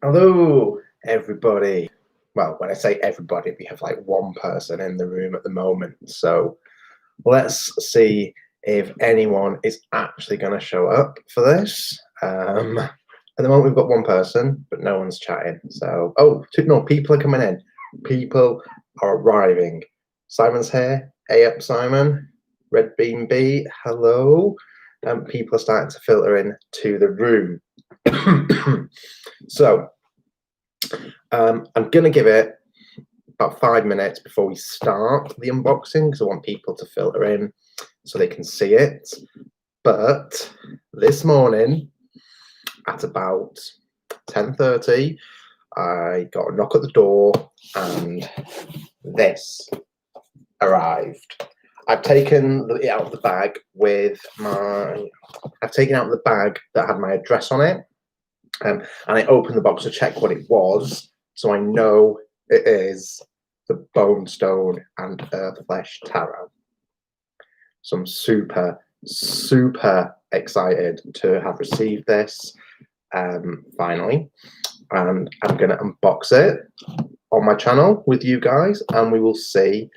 Hello, everybody. Well, when I say everybody, we have like one person in the room at the moment. So let's see if anyone is actually going to show up for this. At the moment, we've got one person, but no one's chatting. So, no, people are coming in. People are arriving. Simon's here. Hey up, Simon. Red Bean B, hello. People are starting to filter in to the room. So, I'm going to give it about 5 minutes before we start the unboxing because I want people to filter in so they can see it. But this morning at about 10:30, I got a knock at the door and this arrived. I've taken it out of the bag I've taken out the bag that had my address on it. And I opened the box to check what it was, so I know it is the Bonestone and Earthflesh tarot. So I'm super, super excited to have received this finally, and I'm going to unbox it on my channel with you guys, and we will see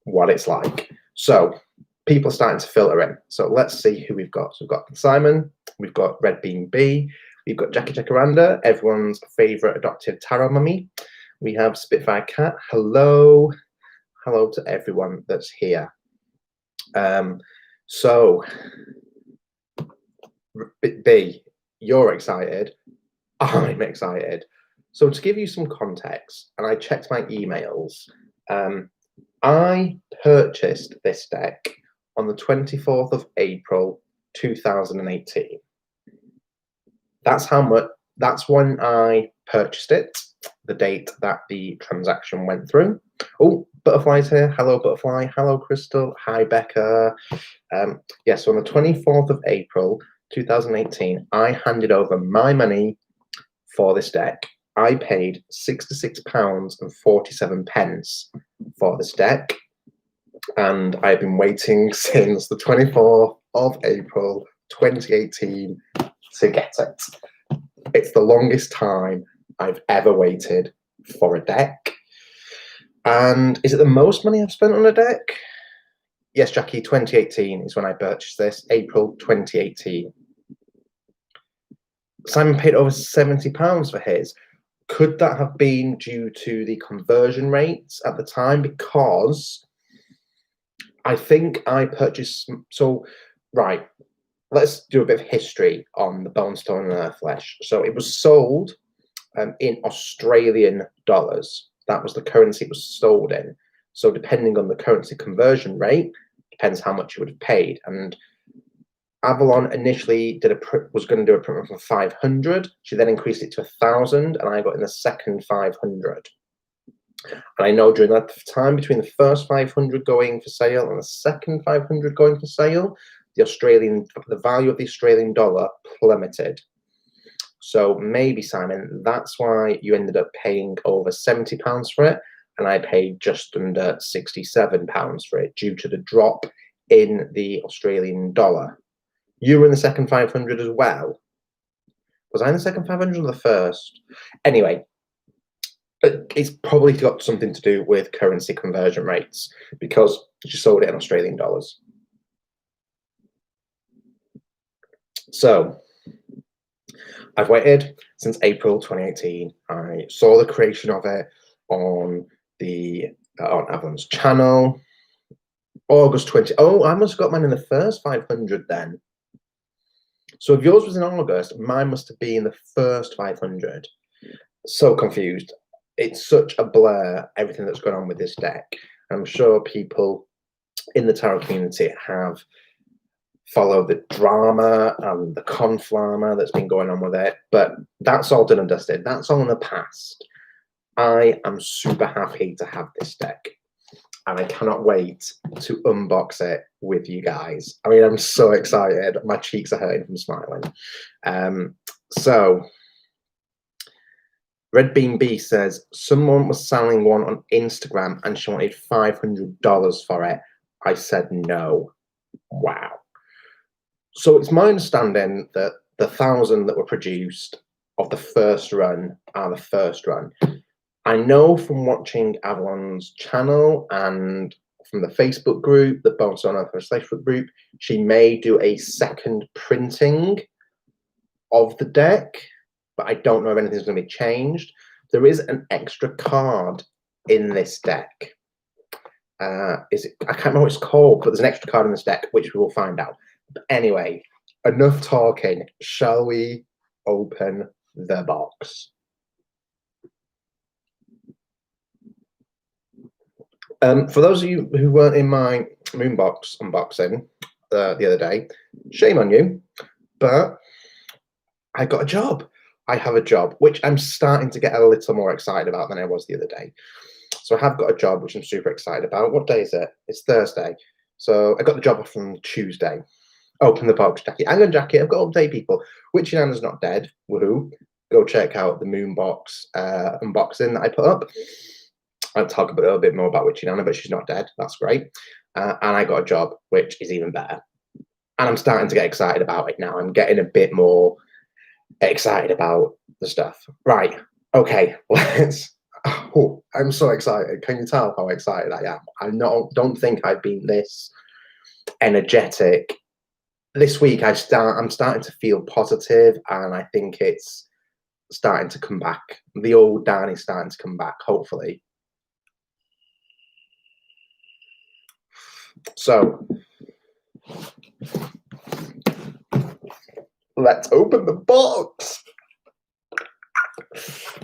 what it's like. So people are starting to filter in. So let's see who we've got. So we've got Simon, we've got Red Bean B, we've got Jackie Jacaranda, everyone's favourite adoptive tarot mummy. We have Spitfire Cat. Hello. Hello to everyone that's here. So, B, you're excited. I'm excited. So to give you some context, and I checked my emails, I purchased this deck on the 24th of April, 2018. That's when I purchased it, the date that the transaction went through. Oh, Butterfly's here. Hello, Butterfly. Hello, Crystal. Hi, Becca. Yes, so on the 24th of April, 2018, I handed over my money for this deck. I paid £66.47 for this deck, and I've been waiting since the 24th of April 2018 to get it. It's the longest time I've ever waited for a deck. And is it the most money I've spent on a deck? Yes, Jackie, 2018 is when I purchased this, April 2018. Simon paid over £70 for his. Could that have been due to the conversion rates at the time? Because I think I purchased... So, right, let's do a bit of history on the Bonestone and Earthflesh. So it was sold in Australian dollars. That was the currency it was sold in. So depending on the currency conversion rate, depends how much you would have paid. And Avalon initially was going to do a print for 500. She then increased it to 1,000, and I got in the second 500. And I know during that time between the first 500 going for sale and the second 500 going for sale, the value of the Australian dollar plummeted. So maybe, Simon, that's why you ended up paying over £70 for it, and I paid just under £67 for it due to the drop in the Australian dollar. You were in the second 500 as well. Was I in the second 500 or the first? Anyway, it's probably got something to do with currency conversion rates because she sold it in Australian dollars. So I've waited since April 2018. I saw the creation of it on Avalon's channel. August 20. Oh, I must have got mine in the first 500 then. So if yours was in August, mine must have been the first 500. So confused. It's such a blur, everything that's going on with this deck. I'm sure people in the tarot community have followed the drama and the conflama that's been going on with it, but that's all done and dusted. That's all in the past. I am super happy to have this deck, and I cannot wait to unbox it with you guys. I mean, I'm so excited. My cheeks are hurting from smiling. So Red Bean B says, someone was selling one on Instagram and she wanted $500 for it. I said no. Wow. So it's my understanding that the 1,000 that were produced of the first run are the first run. I know from watching Avalon's channel and from the Facebook group, the Bonestone Earthflesh Facebook group, she may do a second printing of the deck, but I don't know if anything's going to be changed. There is an extra card in this deck. Is it? I can't remember what it's called, but there's an extra card in this deck, which we will find out. But anyway, enough talking. Shall we open the box? For those of you who weren't in my Moonbox unboxing the other day, shame on you, but I got a job. I have a job, which I'm starting to get a little more excited about than I was the other day. So I have got a job, which I'm super excited about. What day is it? It's Thursday. So I got the job off on Tuesday. Open the box, Jackie. Hang on, Jackie. I've got to update people. Witchy Nana's not dead. Woohoo. Go check out the Moonbox unboxing that I put up. I'll talk a little bit more about Witchy Nana, but she's not dead. That's great. And I got a job, which is even better. And I'm starting to get excited about it now. I'm getting a bit more excited about the stuff. Right. Okay. Let's. Oh, I'm so excited. Can you tell how excited I am? I don't think I've been this energetic. This week I'm starting to feel positive, and I think it's starting to come back. The old Dan is starting to come back, hopefully. So let's open the box.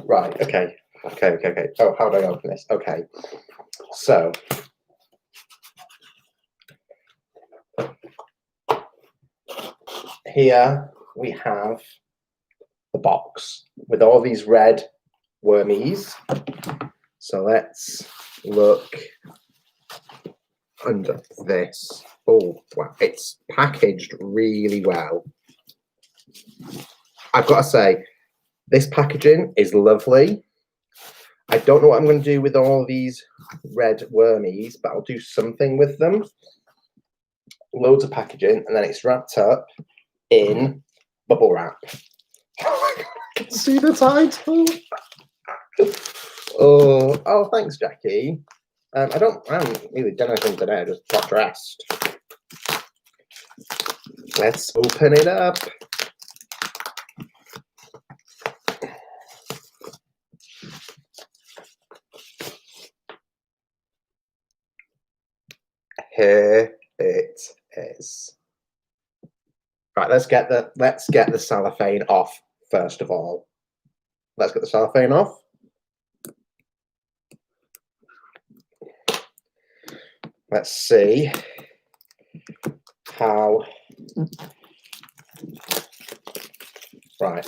Right, okay. Oh, how do I open this? Okay. So here we have the box with all these red wormies. So let's look under this. Oh, wow, it's packaged really well. I've got to say, this packaging is lovely. I don't know what I'm going to do with all these red wormies, but I'll do something with them. Loads of packaging, and then it's wrapped up in bubble wrap. Oh my God, I can see the title. Oh, thanks, Jackie. I haven't really done anything today. I just got dressed. Let's open it up. Here it is. Right, let's get the cellophane off first of all. Let's get the cellophane off. Let's see how. Right.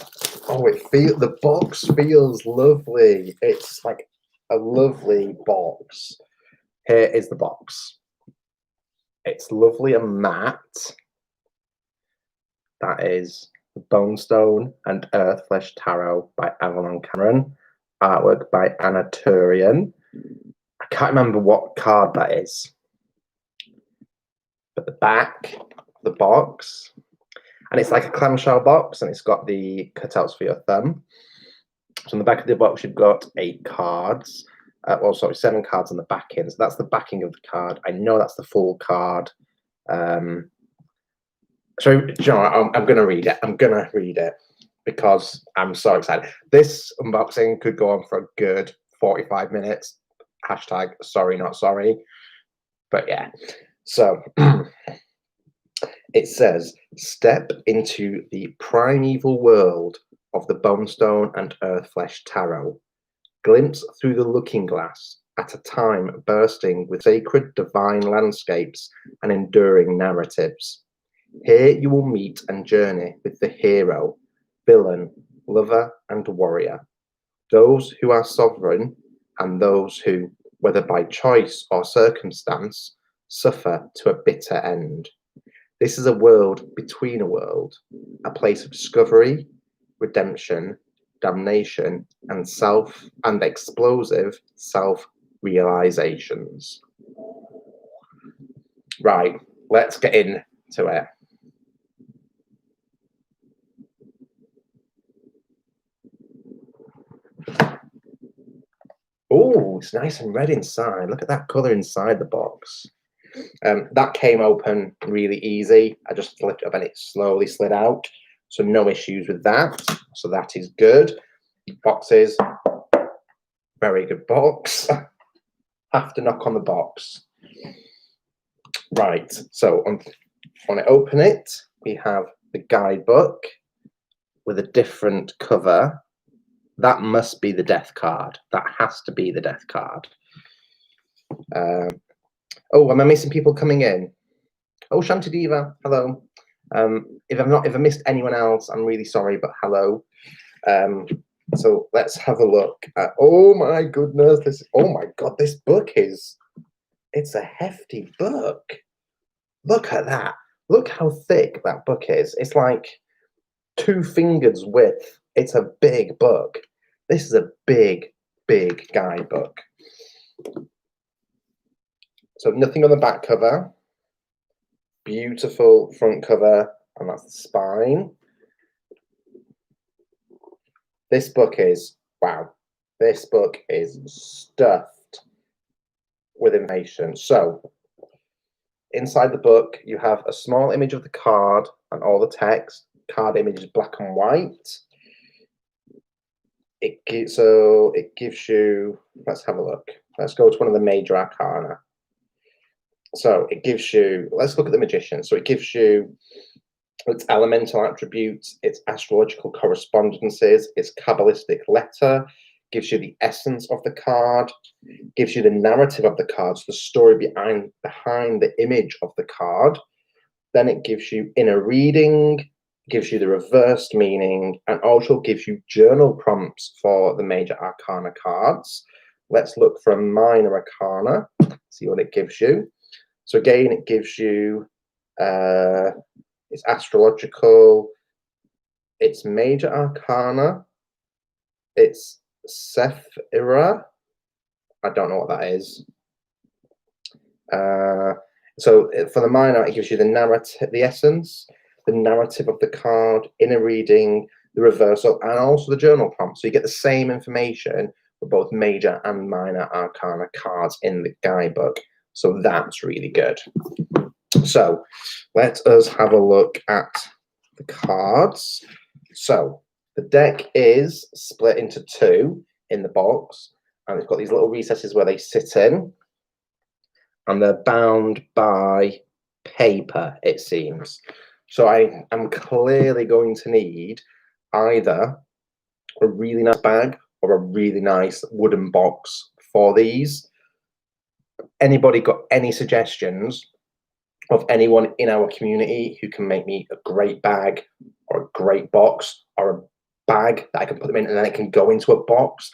Oh, the box feels lovely. It's like a lovely box. Here is the box. It's lovely and matte. That is Bonestone and Earthflesh Tarot by Avalon Cameron. Artwork by Anna Turian. I can't remember what card that is. But the back of the box, and it's like a clamshell box, and it's got the cutouts for your thumb. So on the back of the box, you've got 8 cards. 7 cards on the back end. So that's the backing of the card. I know that's the full card. So, John, I'm going to read it. I'm going to read it because I'm so excited. This unboxing could go on for a good 45 minutes. Hashtag sorry, not sorry. But yeah. So it says, step into the primeval world of the Bonestone and Earthflesh Tarot. Glimpse through the looking glass at a time bursting with sacred divine landscapes and enduring narratives. Here you will meet and journey with the hero, villain, lover, and warrior. Those who are sovereign and those who, whether by choice or circumstance, suffer to a bitter end. This is a world between a world, a place of discovery, redemption, damnation, and explosive self-realizations. Right, let's get into it. Oh, it's nice and red inside. Look at that colour inside the box. That came open really easy. I just flipped it up and it slowly slid out. So no issues with that. So that is good. Boxes, very good box. Have to knock on the box. Right, so when I open it, we have the guidebook with a different cover. That must be the death card. That has to be the death card. Oh, am I missing people coming in? Oh, Shanti Diva, hello. If I missed anyone else, I'm really sorry, but hello. So let's have a look at, oh my goodness, oh my God, this book it's a hefty book. Look at that. Look how thick that book is. It's like 2 fingers width. It's a big book. This is a big, big guidebook. So nothing on the back cover. Beautiful front cover, and that's the spine. This book is, wow, this book is stuffed with information. So inside the book, you have a small image of the card and all the text. Card image is black and white. It gives you, let's have a look. Let's go to one of the major arcana. So it gives you, let's look at the magician. So it gives you its elemental attributes, its astrological correspondences, its Kabbalistic letter, gives you the essence of the card, gives you the narrative of the cards, the story behind the image of the card. Then it gives you inner reading, gives you the reversed meaning, and also gives you journal prompts for the major arcana cards. Let's look for a minor arcana, see what it gives you. So again, it gives you it's astrological, it's major arcana, it's Sephira. I don't know what that is. So for the minor, it gives you the narrative, the essence, the narrative of the card, inner reading, the reversal, and also the journal prompt. So you get the same information for both major and minor arcana cards in the guidebook. So that's really good. So let us have a look at the cards. So the deck is split into 2 in the box, and it's got these little recesses where they sit in, and they're bound by paper, it seems. So I am clearly going to need either a really nice bag or a really nice wooden box for these. Anybody got any suggestions of anyone in our community who can make me a great bag or a great box or a bag that I can put them in and then it can go into a box?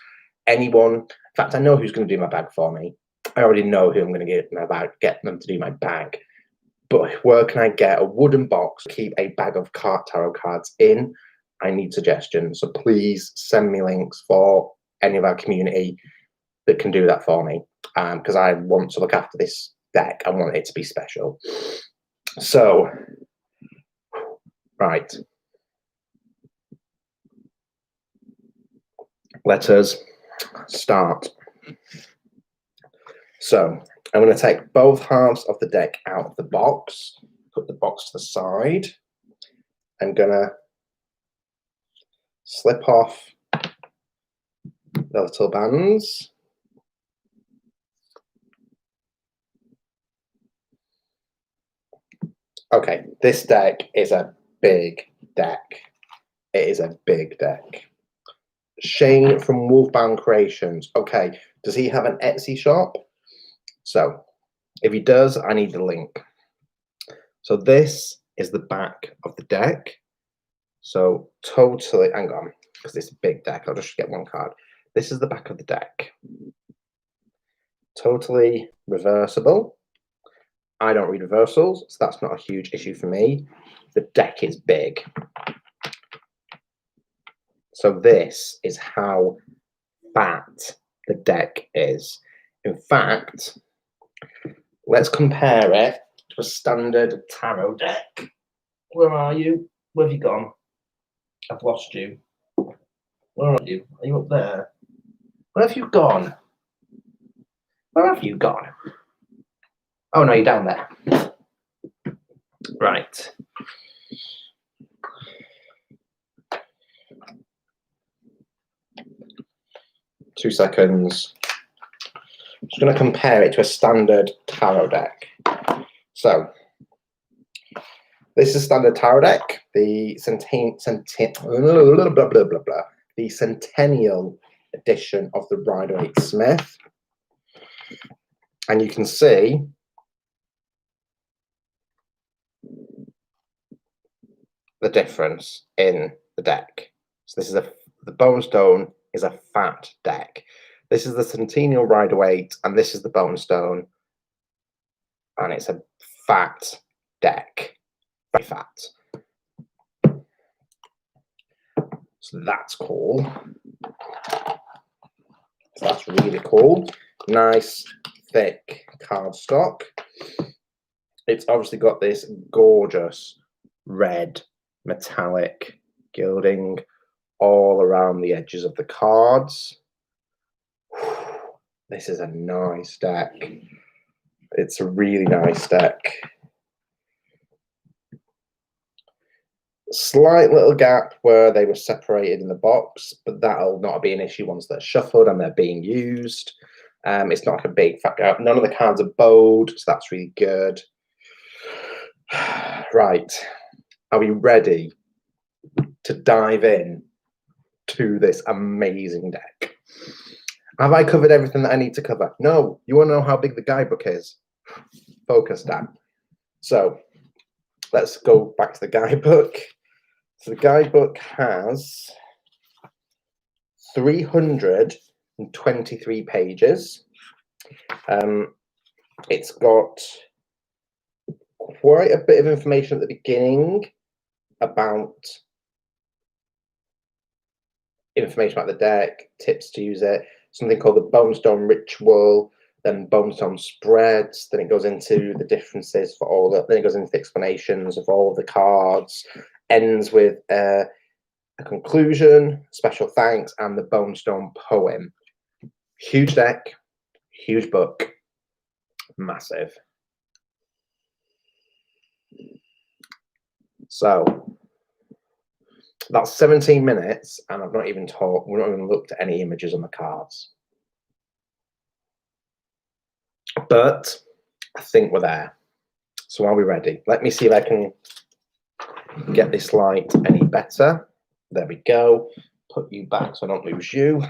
Anyone? In fact, I know who's going to do my bag for me. I already know who I'm going to get them to do my bag. But where can I get a wooden box to keep a bag of tarot cards in? I need suggestions. So please send me links for any of our community that can do that for me, because I want to look after this deck. I want it to be special. So, right. Let us start. So I'm going to take both halves of the deck out of the box, put the box to the side. I'm going to slip off the little bands. Okay, this deck is a big deck. It is a big deck. Shane from Wolfbound Creations. Okay, does he have an Etsy shop? So if he does, I need the link. So this is the back of the deck. So totally, hang on, because it's a big deck. I'll just get one card. This is the back of the deck. Totally reversible. I don't read reversals, so that's not a huge issue for me. The deck is big. So this is how fat the deck is. In fact, let's compare it to a standard tarot deck. Where are you? Where have you gone? I've lost you. Where are you? Are you up there? Where have you gone? Where have you gone? Oh no, you're down there. Right. Two seconds. I'm just going to compare it to a standard tarot deck. So, this is standard tarot deck, the the Centennial edition of the Rider-Waite-Smith. And you can see the difference in the deck. So this is the Bonestone is a fat deck. This is the Centennial Rider-Waite, and this is the Bonestone, and it's a fat deck, very fat. So that's cool. So that's really cool. Nice, thick cardstock. It's obviously got this gorgeous red metallic gilding all around the edges of the cards. This is a nice deck. It's a really nice deck. Slight little gap where they were separated in the box, but that'll not be an issue once they're shuffled and they're being used. It's not like a big fat gap. None of the cards are bowed, so that's really good. Right. Are we ready to dive in to this amazing deck? Have I covered everything that I need to cover? No. You want to know how big the guidebook is? Focus, Dan. So let's go back to the guidebook. So the guidebook has 323 pages. It's got quite a bit of information at the beginning about information about the deck, tips to use it, something called the Bonestone Ritual, then Bonestone Spreads, then it goes into the differences for all that, then it goes into the explanations of all of the cards, ends with a conclusion, special thanks, and the Bonestone poem. Huge deck, huge book, massive. So that's 17 minutes, and I've not even talked, we've not even looked at any images on the cards. But I think we're there. So are we ready? Let me see if I can get this light any better. There we go. Put you back so I don't lose you.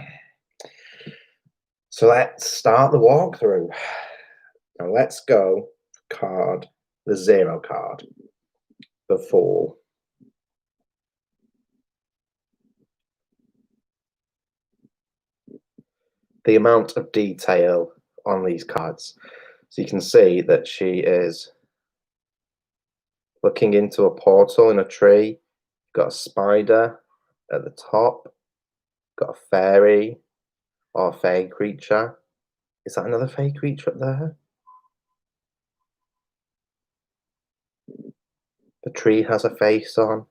So let's start the walkthrough. Now let's go card, the 0 card, the Fool. The amount of detail on these cards. So you can see that she is looking into a portal in a tree. Got a spider at the top. Got a fairy or a fey creature. Is that another fey creature up there? The tree has a face on.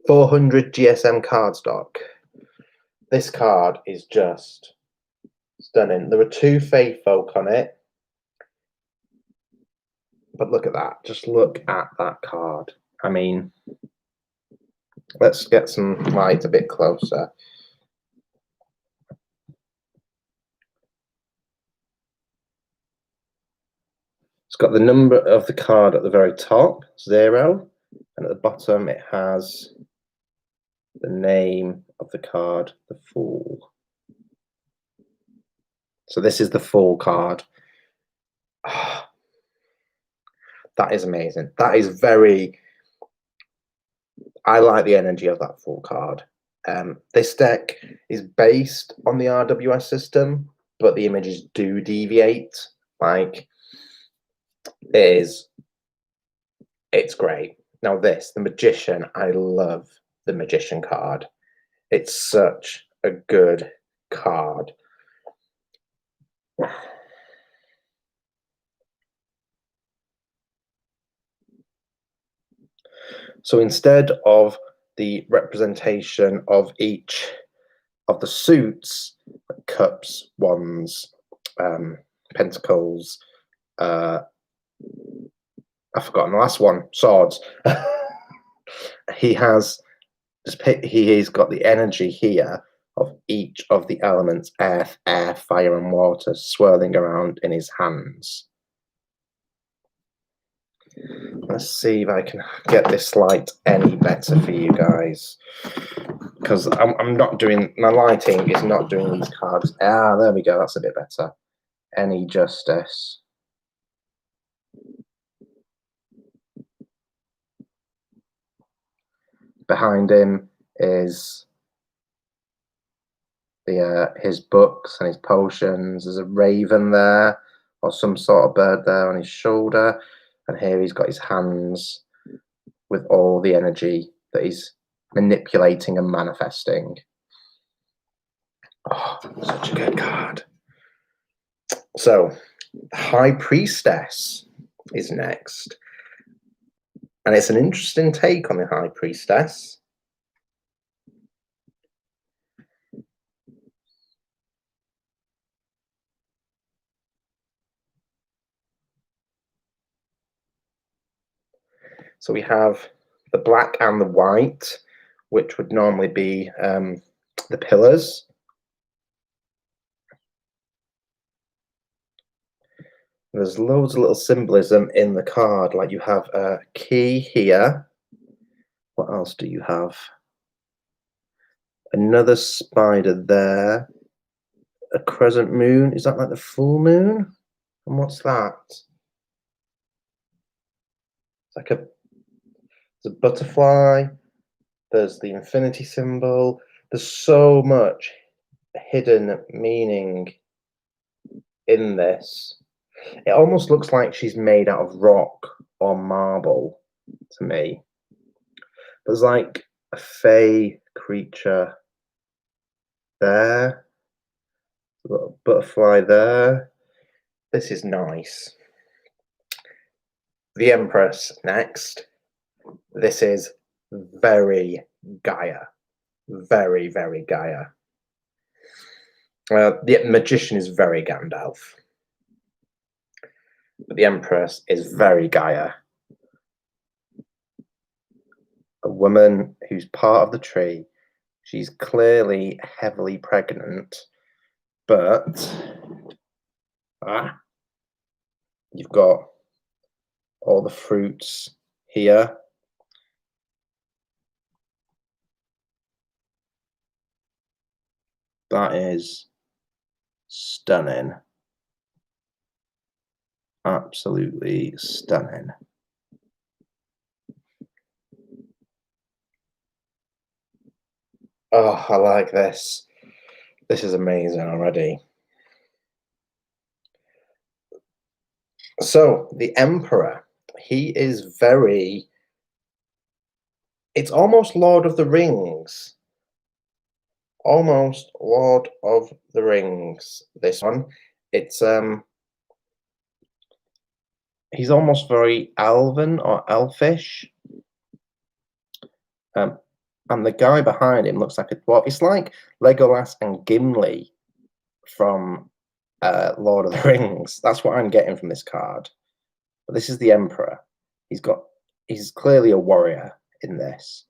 400 GSM cardstock. This card is just stunning. There are 2 fey folk on it. But look at that. Just look at that card. I mean, let's get some light a bit closer. It's got the number of the card at the very top, 0, and at the bottom it has the name of the card, the Fool. So this is the Fool card. Oh, that is amazing. That is very... I like the energy of that Fool card. This deck is based on the RWS system, but the images do deviate. Like, it's great. Now this, the Magician, I love the Magician card. It's such a good card. So instead of the representation of each of the suits, Cups, wands, pentacles. I've forgotten the last one. Swords. He's got the energy here of each of the elements: earth, air, fire, and water, swirling around in his hands. Let's see if I can get this light any better for you guys, because I'm not doing, my lighting is not doing these cards. There we go. That's a bit better. Any justice. Behind him is his books and his potions. There's a raven there, or some sort of bird there on his shoulder, and here he's got his hands with all the energy that he's manipulating and manifesting. Oh, such a good card. So, High Priestess is next, and it's an interesting take on the High Priestess. So we have the black and the white, which would normally be the pillars. There's loads of little symbolism in the card, like you have a key here. What else do you have? Another spider there. A crescent moon. Is that like the full moon? And what's that? It's like there's a butterfly. There's the infinity symbol. There's so much hidden meaning in this. It almost looks like she's made out of rock or marble to me. There's like a fey creature there. A little butterfly there. This is nice. The Empress next. This is very Gaia. Very, very Gaia. The Magician is very Gandalf. But the Empress is very Gaia. A woman who's part of the tree. She's clearly heavily pregnant, but you've got all the fruits here. That is stunning. Absolutely stunning. Oh, I like this. This is amazing already. So, the Emperor, he is very... It's almost Lord of the Rings. Almost Lord of the Rings, this one. It's... He's almost very elven or elfish. And the guy behind him looks like it's like Legolas and Gimli from Lord of the Rings. That's what I'm getting from this card. But this is the Emperor. He's clearly a warrior in this.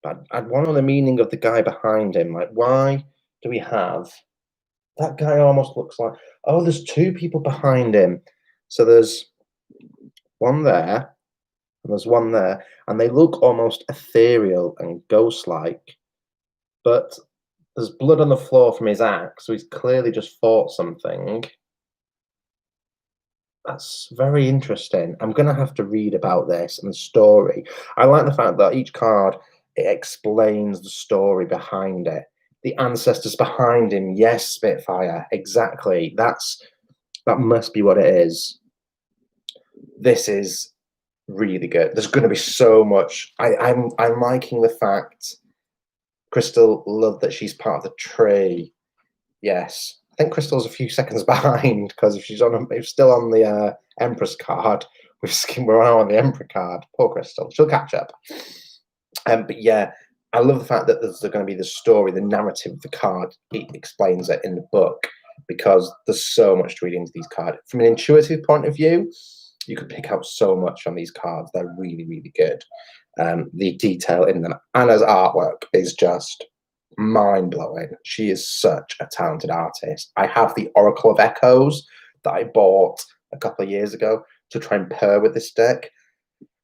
But I'd want to know the meaning of the guy behind him. Like, why do we have that guy? Almost looks like, oh, there's two people behind him. So there's one there. And there's one there, and they look almost ethereal and ghost-like, but there's blood on the floor from his axe, so he's clearly just fought something. That's very interesting. I'm going to have to read about this and the story. I like the fact that each card, it explains the story behind it. The ancestors behind him, yes, Spitfire, exactly. That must be what it is. This is really good. There's going to be so much. I'm liking the fact Crystal loved that she's part of the tree. Yes, I think Crystal's a few seconds behind, because if she's still on the Empress card, we're now on the Emperor card. Poor Crystal, she'll catch up. But yeah, I love the fact that there's going to be the story, the narrative of the card. It explains it in the book because there's so much to read into these cards. From an intuitive point of view, you could pick out so much on these cards. They're really, really good. The detail in them. Anna's artwork is just mind-blowing. She is such a talented artist. I have the Oracle of Echoes that I bought a couple of years ago to try and pair with this deck.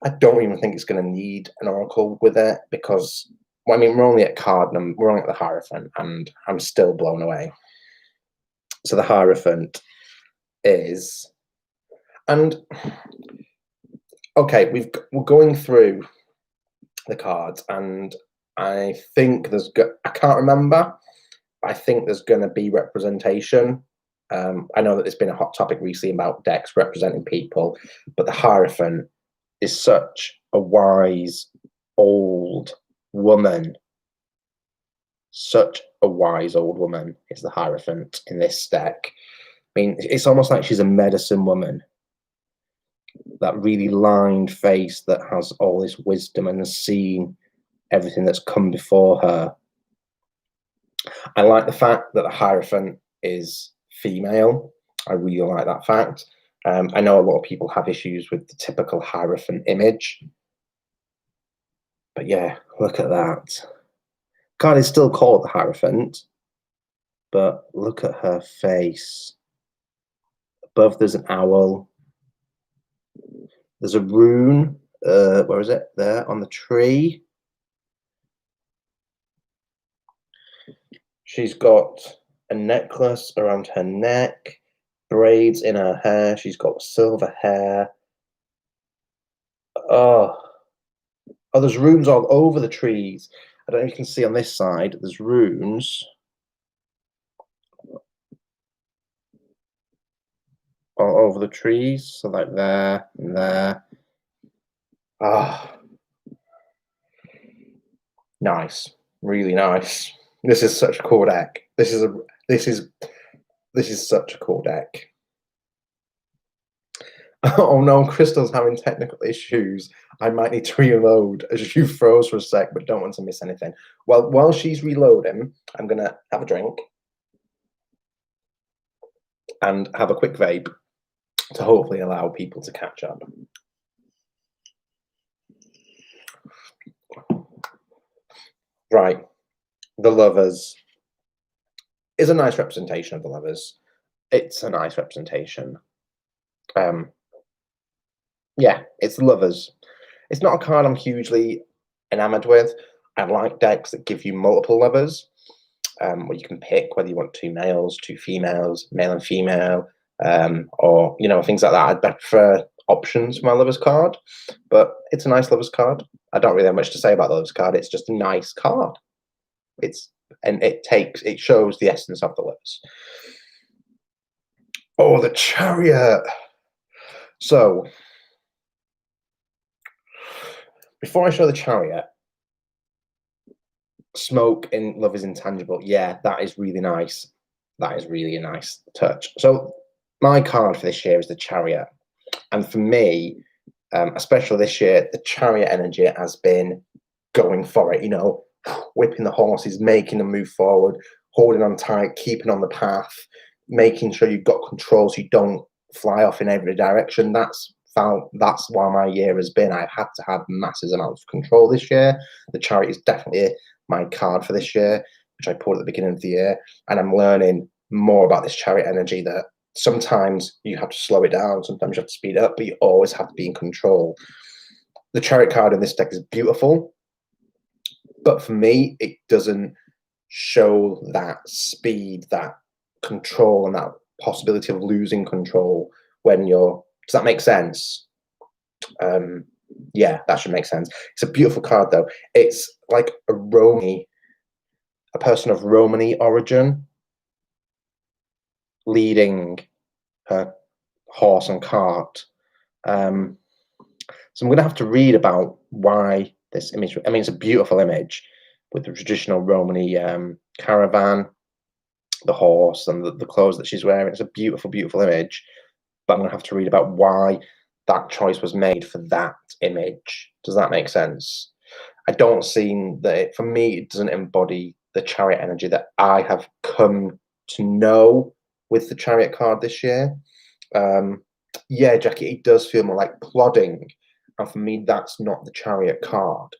I don't even think it's going to need an Oracle with it because, well, I mean, we're only at we're only at the Hierophant, and I'm still blown away. So the Hierophant is, and okay, we're going through the cards, and I think I can't remember. I think there's going to be representation. I know that there's been a hot topic recently about decks representing people, but the Hierophant is such a wise old woman. Such a wise old woman is the Hierophant in this deck. I mean, it's almost like she's a medicine woman. That really lined face that has all this wisdom and has seen everything that's come before her. I like the fact that the Hierophant is female. I really like that fact. I know a lot of people have issues with the typical Hierophant image. But yeah, look at that. Card is still called the Hierophant, but look at her face. Above there's an owl. There's a rune. Where is it? There on the tree. She's got a necklace around her neck, braids in her hair. She's got silver hair. Oh, there's runes all over the trees. I don't know if you can see on this side. There's runes all over the trees. So like there and there. Ah, nice. Really nice. This is such a cool deck. This is such a cool deck. Oh no, Crystal's having technical issues. I might need to reload. She froze for a sec, but don't want to miss anything. Well, while she's reloading, I'm gonna have a drink and have a quick vape to hopefully allow people to catch up. Right. The Lovers is a nice representation of the Lovers. It's a nice representation. Yeah, it's the Lovers. It's not a card I'm hugely enamored with. I like decks that give you multiple Lovers, where you can pick whether you want 2 males, 2 females, male and female, or things like that. I'd prefer options for my Lovers card, but it's a nice Lovers card. I don't really have much to say about the Lovers card. It's just a nice card. It shows the essence of the Lovers. Oh, the Chariot. So before I show the Chariot, smoke in Love is Intangible. Yeah, that is really nice. That is really a nice touch. So my card for this year is the Chariot. And for me, especially this year, the Chariot energy has been going for it, whipping the horses, making them move forward, holding on tight, keeping on the path, making sure you've got control so you don't fly off in every direction. That's why my year has been. I've had to have massive amounts of control this year. The Chariot is definitely my card for this year, which I pulled at the beginning of the year. And I'm learning more about this Chariot energy, that sometimes you have to slow it down, sometimes you have to speed up, but you always have to be in control. The Chariot card in this deck is beautiful, but for me, it doesn't show that speed, that control, and that possibility of losing control when you're. Does that make sense? Yeah, that should make sense. It's a beautiful card, though. It's like a person of Romany origin leading her horse and cart. So I'm going to have to read about why this image. I mean, it's a beautiful image with the traditional Romany caravan, the horse, and the clothes that she's wearing. It's a beautiful, beautiful image. But I'm going to have to read about why that choice was made for that image. Does that make sense? I don't seem that for me it doesn't embody the chariot energy that I have come to know with the chariot card this year. Yeah, Jackie, it does feel more like plodding, and for me, that's not the chariot card.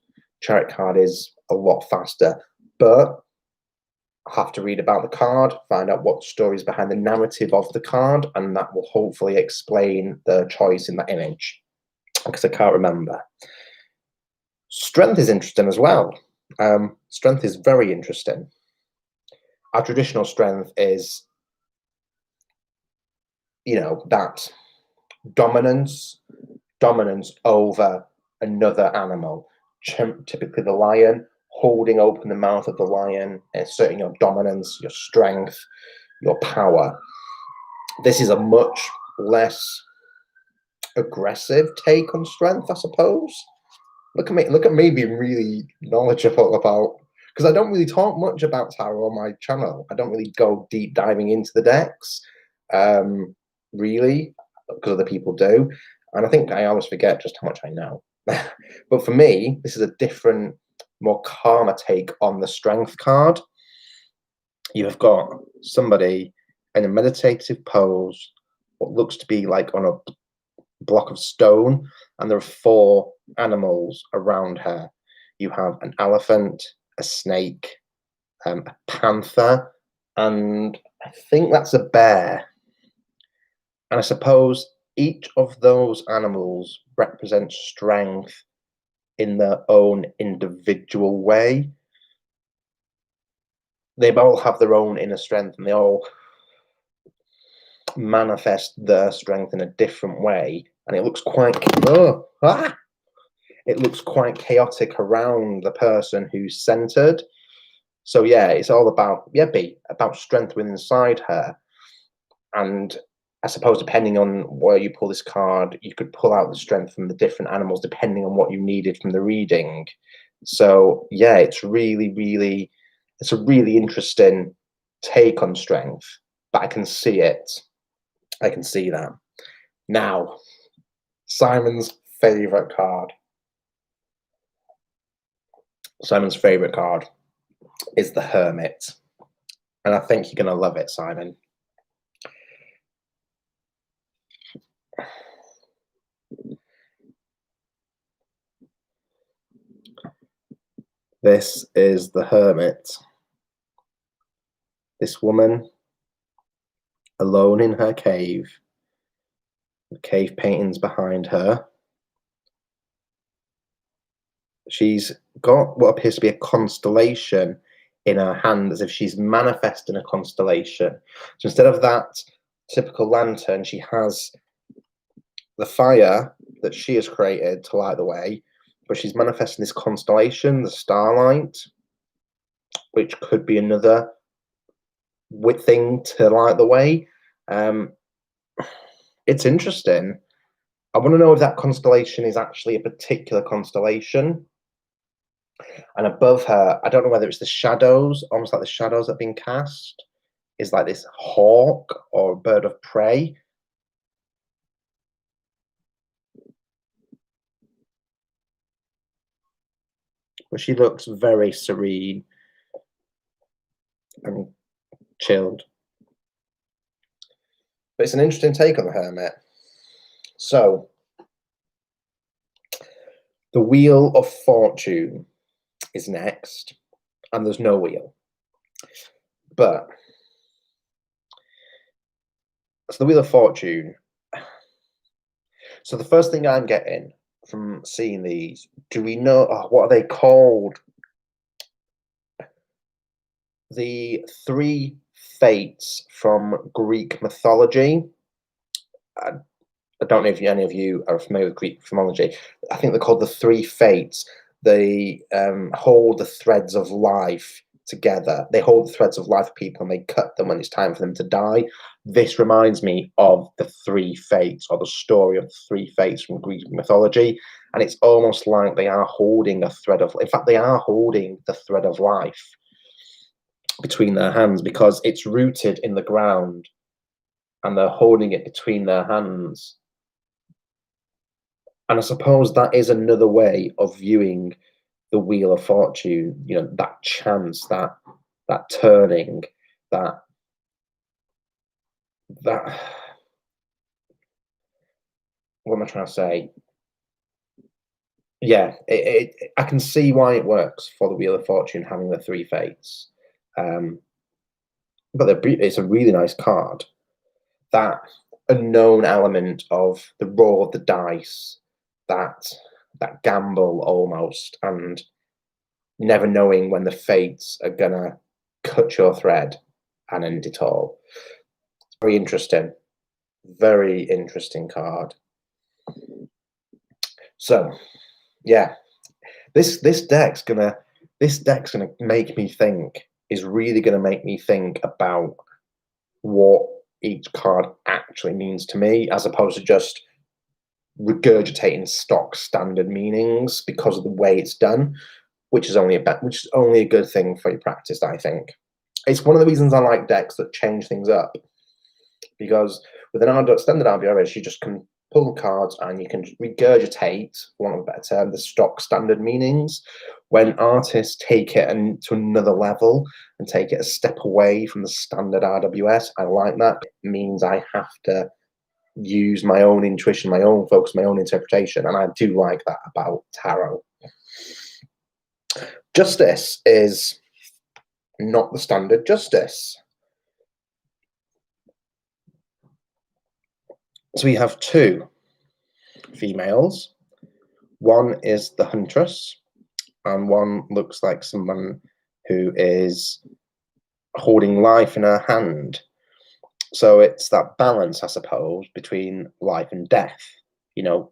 Chariot card is a lot faster, but I have to read about the card, find out what story is behind the narrative of the card, and that will hopefully explain the choice in that image, because I can't remember. Strength is interesting as well. Strength is very interesting. Our traditional strength is, that dominance over another animal, typically the lion, holding open the mouth of the lion, asserting your dominance, your strength, your power. This is a much less aggressive take on strength, I suppose. Look at me being really knowledgeable about, because I don't really talk much about tarot on my channel. I don't really go deep diving into the decks, really, because other people do. And I think I always forget just how much I know. But for me, this is a different, more calmer take on the strength card. You have got somebody in a meditative pose, what looks to be like on a block of stone, and there are 4 animals around her. You have an elephant, a snake, a panther, and I think that's a bear. And I suppose each of those animals represents strength in their own individual way. They all have their own inner strength, and they all manifest their strength in a different way. And it looks quite it looks quite chaotic around the person who's centered. So yeah, it's all about about strength within inside her. And I suppose depending on where you pull this card, you could pull out the strength from the different animals depending on what you needed from the reading. So yeah, it's a really interesting take on strength, but I can see it. I can see that. Now, Simon's favorite card. Simon's favorite card is the Hermit. And I think you're going to love it, Simon. This is the Hermit. This woman, alone in her cave, the cave paintings behind her. She's got what appears to be a constellation in her hand, as if she's manifesting a constellation. So instead of that typical lantern, she has the fire that she has created to light the way, but she's manifesting this constellation, the starlight, which could be another thing to light the way. It's interesting. I want to know if that constellation is actually a particular constellation. And above her, I don't know whether it's the shadows, almost like the shadows that have been cast, is like this hawk or a bird of prey. But she looks very serene and chilled. But it's an interesting take on the Hermit. So, the Wheel of Fortune is next, and there's no wheel. But, so the Wheel of Fortune. So the first thing I'm getting from seeing these, do we know, what are they called? The 3 fates from Greek mythology. I don't know if any of you are familiar with Greek mythology. I think they're called the 3 fates. They hold the threads of life together. They hold the threads of life for people, and they cut them when it's time for them to die. This reminds me of the 3 fates, or the story of the 3 fates from Greek mythology. And it's almost like they are holding a thread of, in fact, they are holding the thread of life between their hands, because it's rooted in the ground and they're holding it between their hands. And I suppose that is another way of viewing the wheel of fortune, that chance, that turning, that that what am I trying to say? Yeah, I can see why it works for the Wheel of Fortune having the three fates. Um, but it's a really nice card. That unknown element of the roll of the dice, that gamble almost, and never knowing when the fates are gonna cut your thread and end it all. Very interesting. Very interesting card. So, yeah, this deck's gonna make me think. Is really gonna make me think about what each card actually means to me, as opposed to just regurgitating stock standard meanings because of the way it's done, which is only a good thing for your practice. I think it's one of the reasons I like decks that change things up, because with an standard RBRS, you just can pull the cards and you can regurgitate, for want of a better term, the stock standard meanings. When artists take it to another level and take it a step away from the standard RWS, I like that. It means I have to use my own intuition, my own focus, my own interpretation, and I do like that about tarot. Justice is not the standard justice. So we have two females. One is the Huntress, and one looks like someone who is holding life in her hand. So it's that balance, I suppose, between life and death. The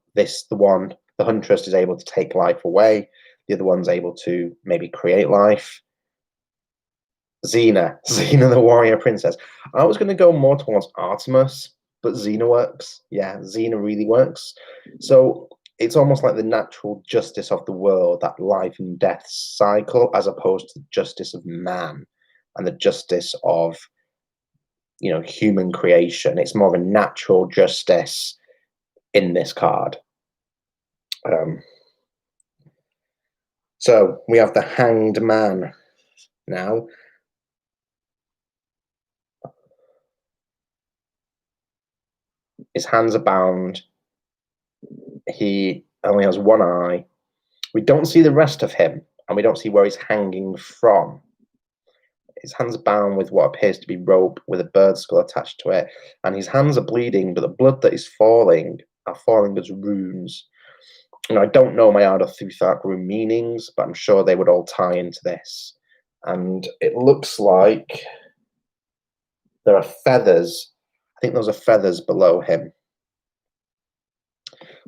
Huntress is able to take life away. The other one's able to maybe create life. Xena, the warrior princess. I was going to go more towards Artemis, but Xena works. Yeah, Xena really works. So it's almost like the natural justice of the world, that life and death cycle, as opposed to the justice of man and the justice of human creation. It's more of a natural justice in this card. So we have the Hanged Man now. His hands are bound. He only has one eye. We don't see the rest of him, and we don't see where he's hanging from. His hands are bound with what appears to be rope with a bird skull attached to it, and his hands are bleeding, but the blood that is falling are falling as runes. I don't know my Art of Thuthark rune meanings, but I'm sure they would all tie into this. And it looks like there are feathers. I think those are feathers below him.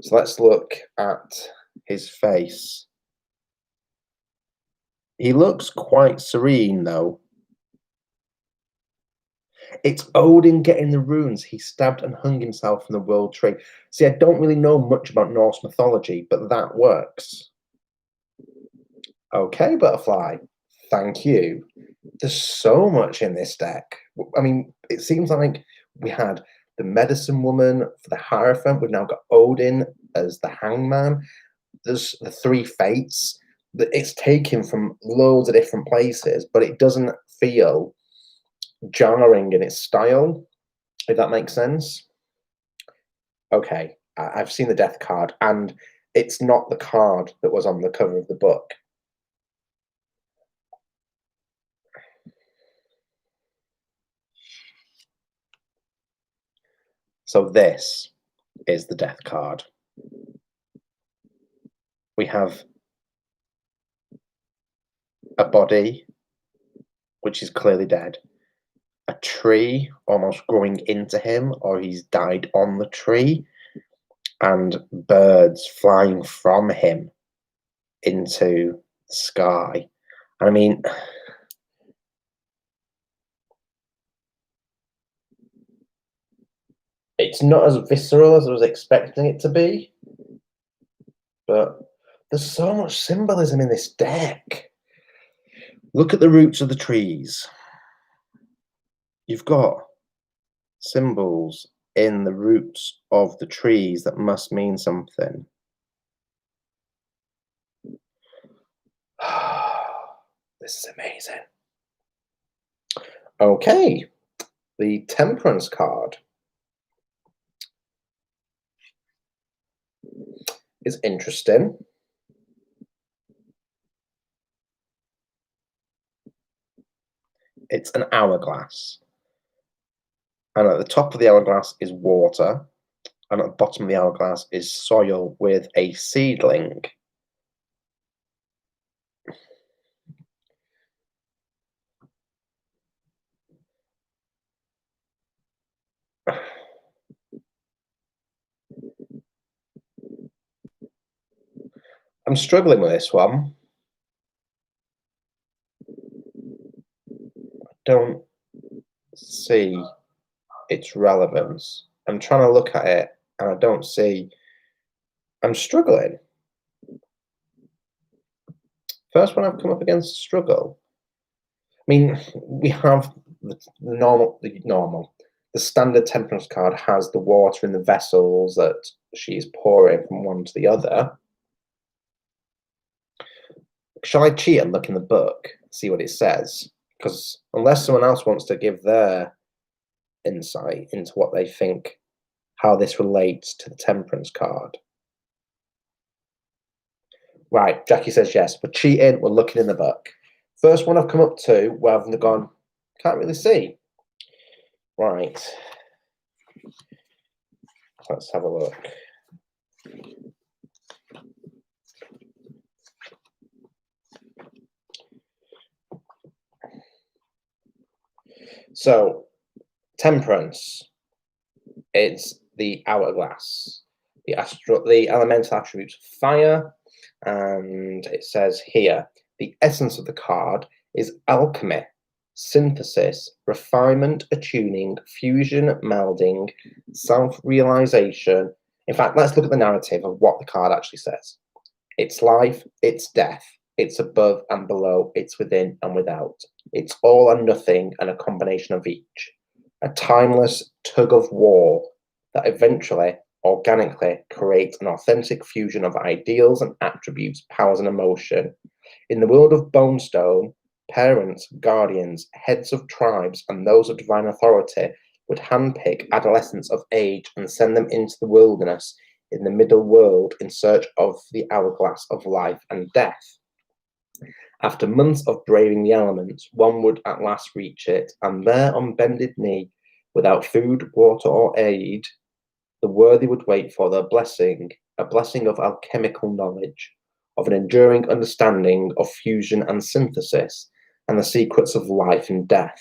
So let's look at his face. He looks quite serene, though. It's Odin getting the runes. He stabbed and hung himself from the world tree. See, I don't really know much about Norse mythology, but that works. Okay, Butterfly. Thank you. There's so much in this deck. I mean, it seems like we had the Medicine Woman for the Hierophant. We've now got Odin as the Hangman. There's the three fates. It's taken from loads of different places, but it doesn't feel jarring in its style, if that makes sense. Okay, I've seen the death card, and it's not the card that was on the cover of the book. So this is the death card. We have a body, which is clearly dead, a tree almost growing into him, or he's died on the tree, and birds flying from him into the sky. I mean, it's not as visceral as I was expecting it to be, but there's so much symbolism in this deck. Look at the roots of the trees. You've got symbols in the roots of the trees that must mean something. This is amazing. Okay, the Temperance card is interesting. It's an hourglass. And at the top of the hourglass is water. And at the bottom of the hourglass is soil with a seedling. I'm struggling with this one. I don't see its relevance. I'm trying to look at it and I don't see. I'm struggling. First one I've come up against struggle. I mean, we have the standard Temperance card has the water in the vessels that she's pouring from one to the other. Shall I cheat and look in the book, see what it says? Because unless someone else wants to give their insight into what they think, how this relates to the Temperance card. Right, Jackie says yes. We're cheating, we're looking in the book. First one I've come up to where I've gone, can't really see. Right. Let's have a look. So, Temperance, it's the hourglass. The elemental attributes fire, and it says here, the essence of the card is alchemy, synthesis, refinement, attuning, fusion, melding, self-realization. In fact, let's look at the narrative of what the card actually says. It's life, it's death, it's above and below, it's within and without. It's all and nothing and a combination of each. A timeless tug of war that eventually, organically, creates an authentic fusion of ideals and attributes, powers and emotion. In the world of Bonestone, parents, guardians, heads of tribes, and those of divine authority would handpick adolescents of age and send them into the wilderness in the middle world in search of the hourglass of life and death. After months of braving the elements, one would at last reach it, and there on bended knee, without food, water, or aid, the worthy would wait for their blessing, a blessing of alchemical knowledge, of an enduring understanding of fusion and synthesis, and the secrets of life and death.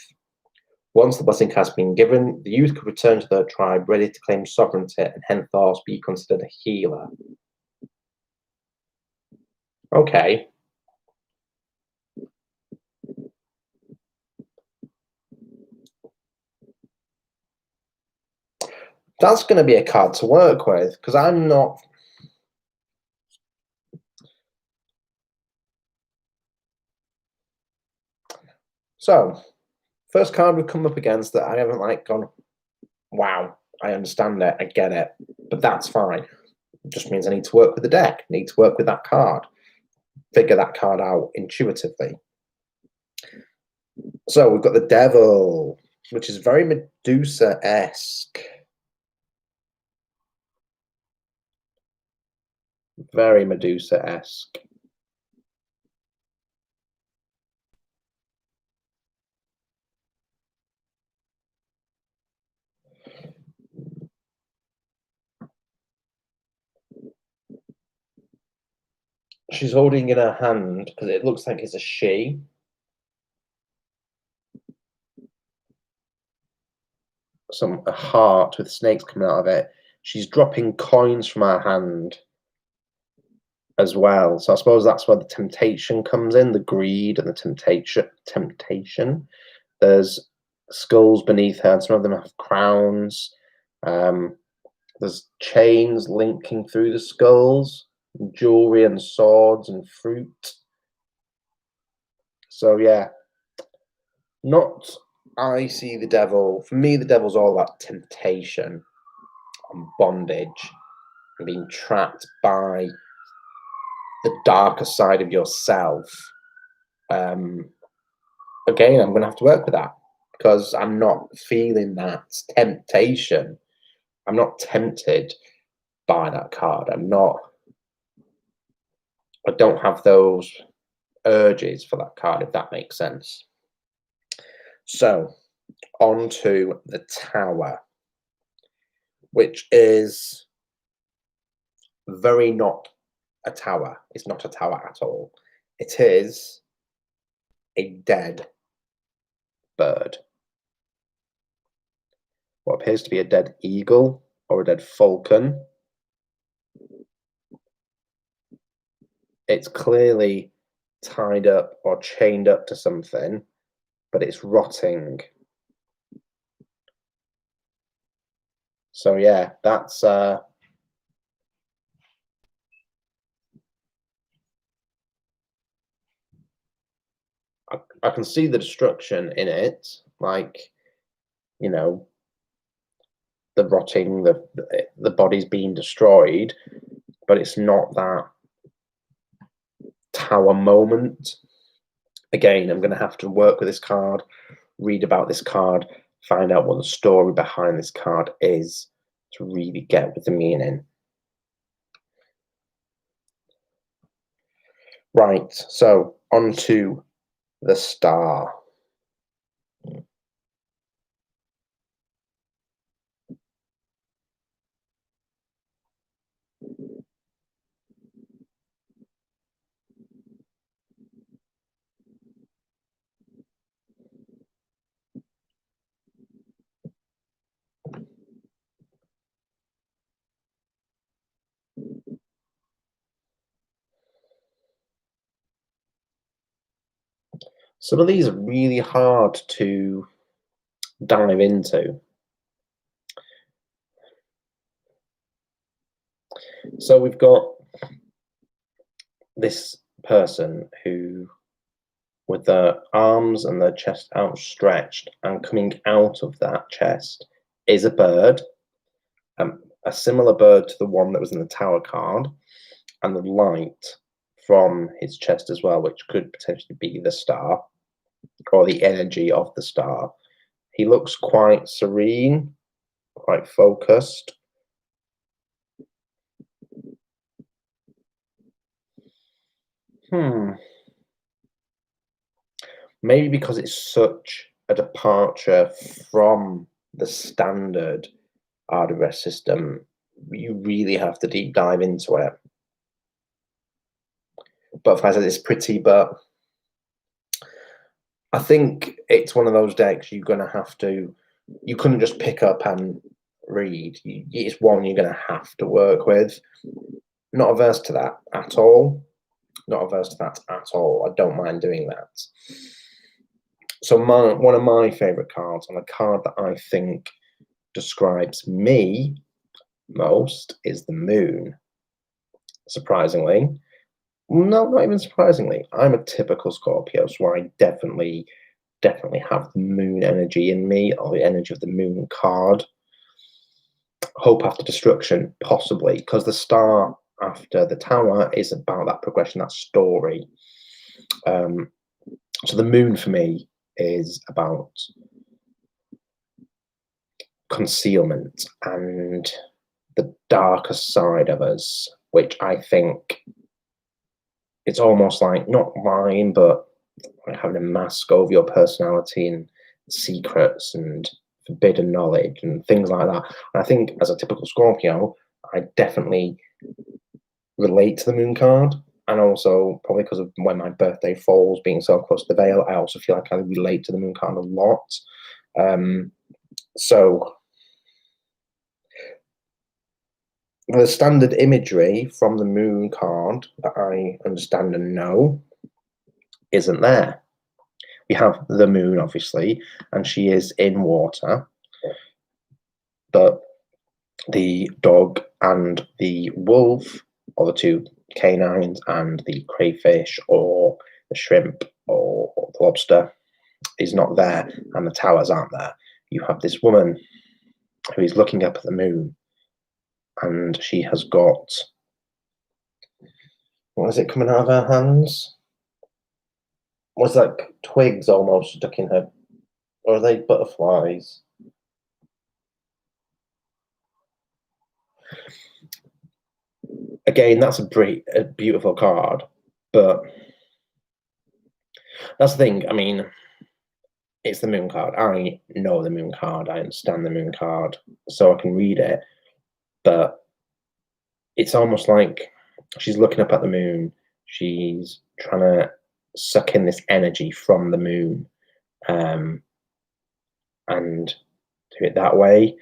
Once the blessing has been given, the youth could return to their tribe ready to claim sovereignty and henceforth be considered a healer. Okay. That's going to be a card to work with, because I'm not... So, first card we've come up against that I haven't gone, wow, I understand it, I get it, but that's fine. It just means I need to work with the deck, need to work with that card, figure that card out intuitively. So we've got the Devil, which is very Medusa-esque. Very Medusa-esque. She's holding in her hand, because it looks like it's a she. A heart with snakes coming out of it. She's dropping coins from her hand as well. So I suppose that's where the temptation comes in, the greed and the temptation. There's skulls beneath her, and some of them have crowns. There's chains linking through the skulls, and jewelry and swords and fruit. So yeah, I see the devil. For me, the devil's all about temptation and bondage and being trapped by the darker side of yourself Again, I'm going to have to work with that because I'm not feeling that temptation. I'm not tempted by that card. I don't have those urges for that card, if that makes sense. So, on to the Tower, which is very not a tower. It's not a tower at all. It is a dead bird. What appears to be a dead eagle or a dead falcon. It's clearly tied up or chained up to something, but it's rotting. So yeah, that's I can see the destruction in it, like, you know, the rotting, the body's being destroyed, but it's not that tower moment. Again, I'm going to have to work with this card, read about this card, find out what the story behind this card is to really get with the meaning. Right, so on to the Star. Some of these are really hard to dive into. So we've got this person who, with their arms and their chest outstretched, and coming out of that chest is a bird, a similar bird to the one that was in the Tower card, and the light from his chest as well, which could potentially be the star or the energy of the star. He looks quite serene, quite focused. Maybe because it's such a departure from the standard RWS system, you really have to deep dive into it. But if I said it's pretty, but I think it's one of those decks you're going to have to, you couldn't just pick up and read. It's one you're going to have to work with. Not averse to that at all. Not averse to that at all. I don't mind doing that. So one of my favorite cards, and a card that I think describes me most, is the Moon. Surprisingly. No, not even surprisingly. I'm a typical Scorpio, so I definitely have the Moon energy in me, or the energy of the Moon card. Hope after destruction, possibly, because the Star after the Tower is about that progression, that story. So the Moon for me is about concealment and the darker side of us, which I think it's almost like not lying, but like having a mask over your personality and secrets and forbidden knowledge and things like that. And I think as a typical Scorpio, I definitely relate to the Moon card. And also, probably because of when my birthday falls, being so close to the veil, I also feel like I relate to the Moon card a lot. So the standard imagery from the Moon card that I understand and know isn't there. We have the Moon, obviously, and she is in water. But the dog and the wolf, or the two canines, and the crayfish or the shrimp or the lobster is not there, and the towers aren't there. You have this woman who is looking up at the Moon, and she has got, what is it coming out of her hands? was like twigs almost stuck in her, or are they butterflies? Again, that's a beautiful card, but that's the thing. I mean, it's the moon card. I know the moon card. I understand the moon card, so I can read it. But it's almost like she's looking up at the moon. She's trying to suck in this energy from the moon, and do it that way.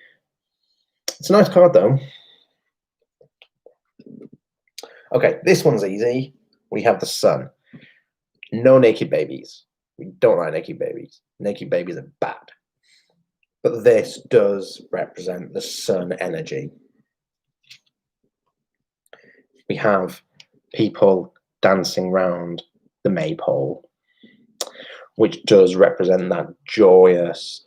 It's a nice card, though. Okay, this one's easy. We have the sun. No naked babies. We don't like naked babies. Naked babies are bad. But this does represent the sun energy. We have people dancing round the maypole, which does represent that joyous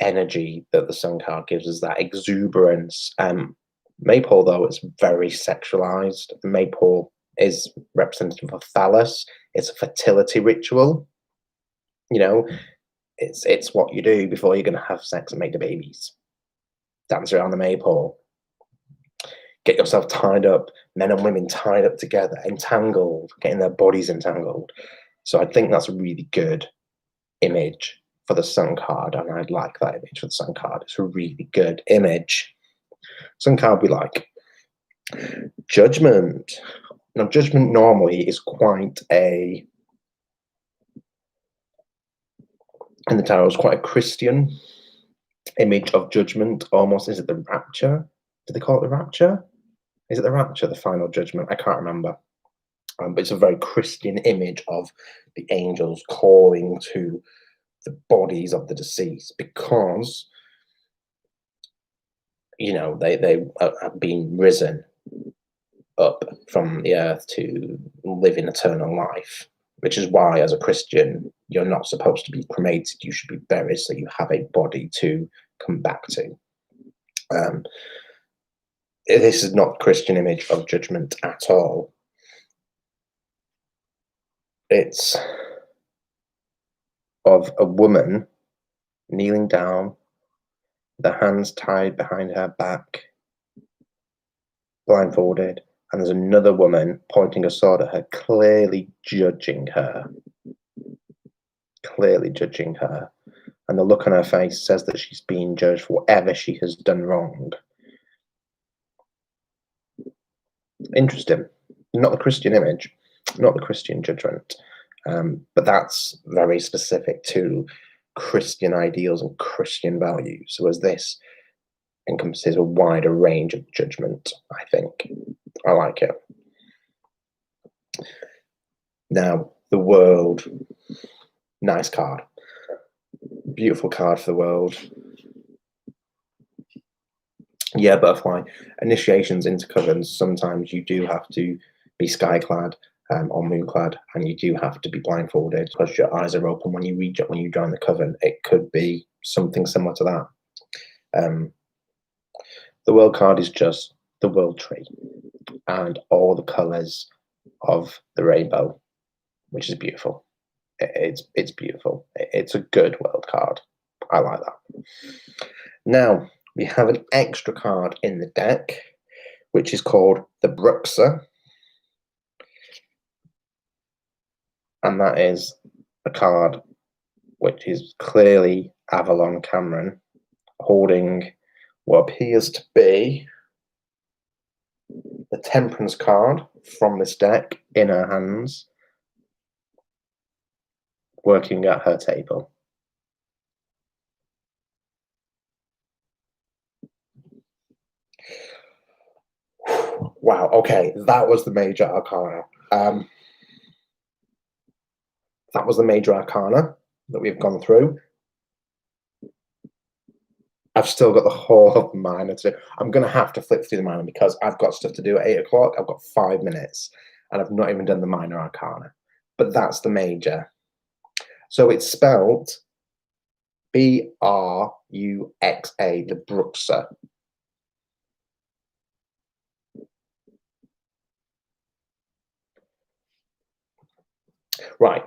energy that the sun card gives us, that exuberance. Maypole, though, is very sexualized. The maypole is representative of phallus. It's a fertility ritual. You know, it's what you do before you're going to have sex and make the babies. Dance around the maypole. Get yourself tied up, men and women tied up together, entangled, getting their bodies entangled. So I think that's a really good image for the sun card, and I'd like that image for the sun card. It's a really good image. Sun card we like. Judgment. Now, judgment normally is quite a, in the tarot, is quite a Christian image of judgment. Almost, is it the rapture? Do they call it the rapture? Is it the rapture, the final judgment? I can't remember. But it's a very Christian image of the angels calling to the bodies of the deceased, because they have been risen up from the earth to live in eternal life, which is why, as a Christian, you're not supposed to be cremated. You should be buried so you have a body to come back to. This is not the Christian image of judgment at all. It's of a woman kneeling down, the hands tied behind her back, blindfolded, and there's another woman pointing a sword at her, clearly judging her. Clearly judging her. And the look on her face says that she's being judged for whatever she has done wrong. Interesting. Not the Christian image, not the Christian judgment. But that's very specific to Christian ideals and Christian values. So as this encompasses a wider range of judgment, I think. I like it. Now, the world. Nice card. Beautiful card for the world. Yeah, butterfly. Initiations into covens, sometimes you do have to be skyclad or moonclad, and you do have to be blindfolded because your eyes are open when you join the coven. It could be something similar to that. The world card is just the world tree and all the colours of the rainbow, which is beautiful. It's beautiful. It's a good world card. I like that. Now, we have an extra card in the deck, which is called the Bruxa. And that is a card which is clearly Avalon Cameron holding what appears to be the Temperance card from this deck in her hands, working at her table. Wow, okay, that was the major arcana. That was the major arcana that we've gone through. I've still got the whole of the minor to do. I'm going to have to flip through the minor because I've got stuff to do at 8 o'clock. I've got 5 minutes and I've not even done the minor arcana. But that's the major. So it's spelled Bruxa, the Bruxa. Right.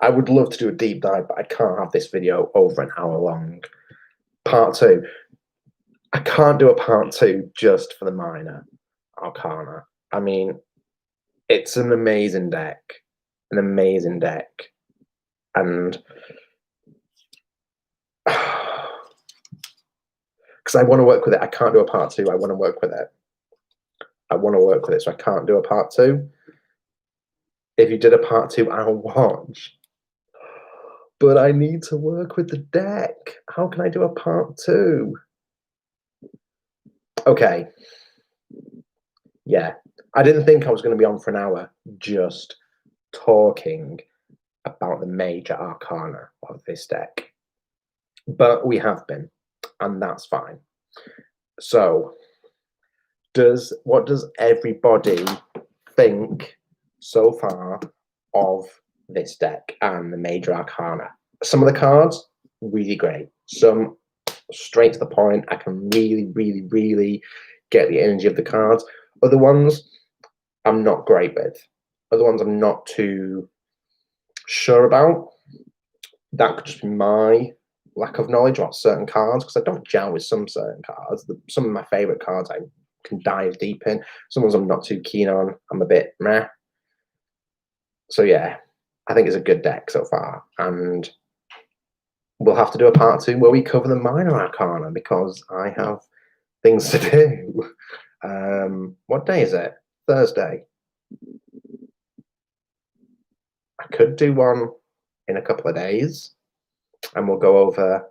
I would love to do a deep dive, but I can't have this video over an hour long. Part two. I can't do a part two just for the minor Arcana. I mean, it's an amazing deck. An amazing deck. And because I want to work with it, I can't do a part two. I want to work with it. I want to work with it, so I can't do a part two. If you did a part two, I'll watch. But I need to work with the deck. How can I do a part two? Okay. Yeah. I didn't think I was going to be on for an hour just talking about the major arcana of this deck. But we have been, and that's fine. So, what does everybody think so far of this deck and the major arcana? Some of the cards, really great. Some straight to the point. I can really, really, really get the energy of the cards. Other ones, I'm not great with. Other ones, I'm not too sure about. That could just be my lack of knowledge about certain cards because I don't gel with some certain cards. Some of my favorite cards I can dive deep in. Some ones I'm not too keen on. I'm a bit meh. So yeah, I think it's a good deck so far, and we'll have to do a part two where we cover the minor arcana because I have things to do. What day is it? Thursday. I could do one in a couple of days, and we'll go over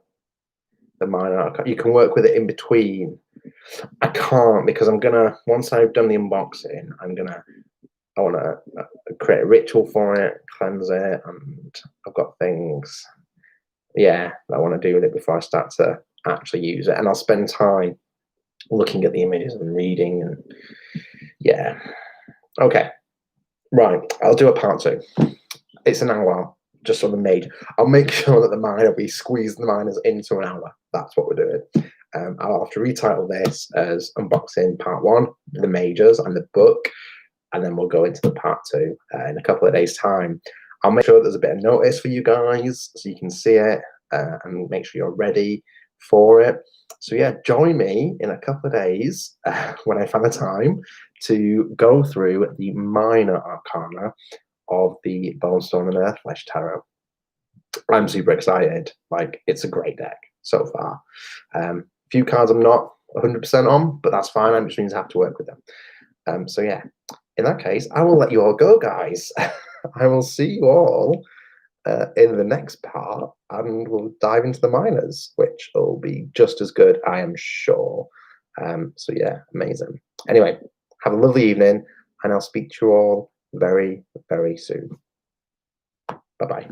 the minor arcana. You can work with it in between. I can't because I'm gonna once I've done the unboxing, I want to create a ritual for it, cleanse it, and I've got things, yeah, that I want to do with it before I start to actually use it. And I'll spend time looking at the images and reading, and yeah. Okay, right. I'll do a part two. It's an hour just on the major. I'll make sure that the minor, we squeeze the minors into an hour. That's what we're doing. I'll have to retitle this as unboxing part one, the majors and the book, and then we'll go into the part two in a couple of days' time. I'll make sure there's a bit of notice for you guys so you can see it and make sure you're ready for it. So yeah, join me in a couple of days when I find the time to go through the minor arcana of the Bonestone and Earthflesh tarot. I'm super excited. Like, it's a great deck so far. Few cards I'm not 100% on, but that's fine. I just means I have to work with them. So yeah, in that case, I will let you all go, guys. I will see you all in the next part, and we'll dive into the minors, which will be just as good, I am sure. So yeah, amazing. Anyway, have a lovely evening, and I'll speak to you all very, very soon. Bye-bye.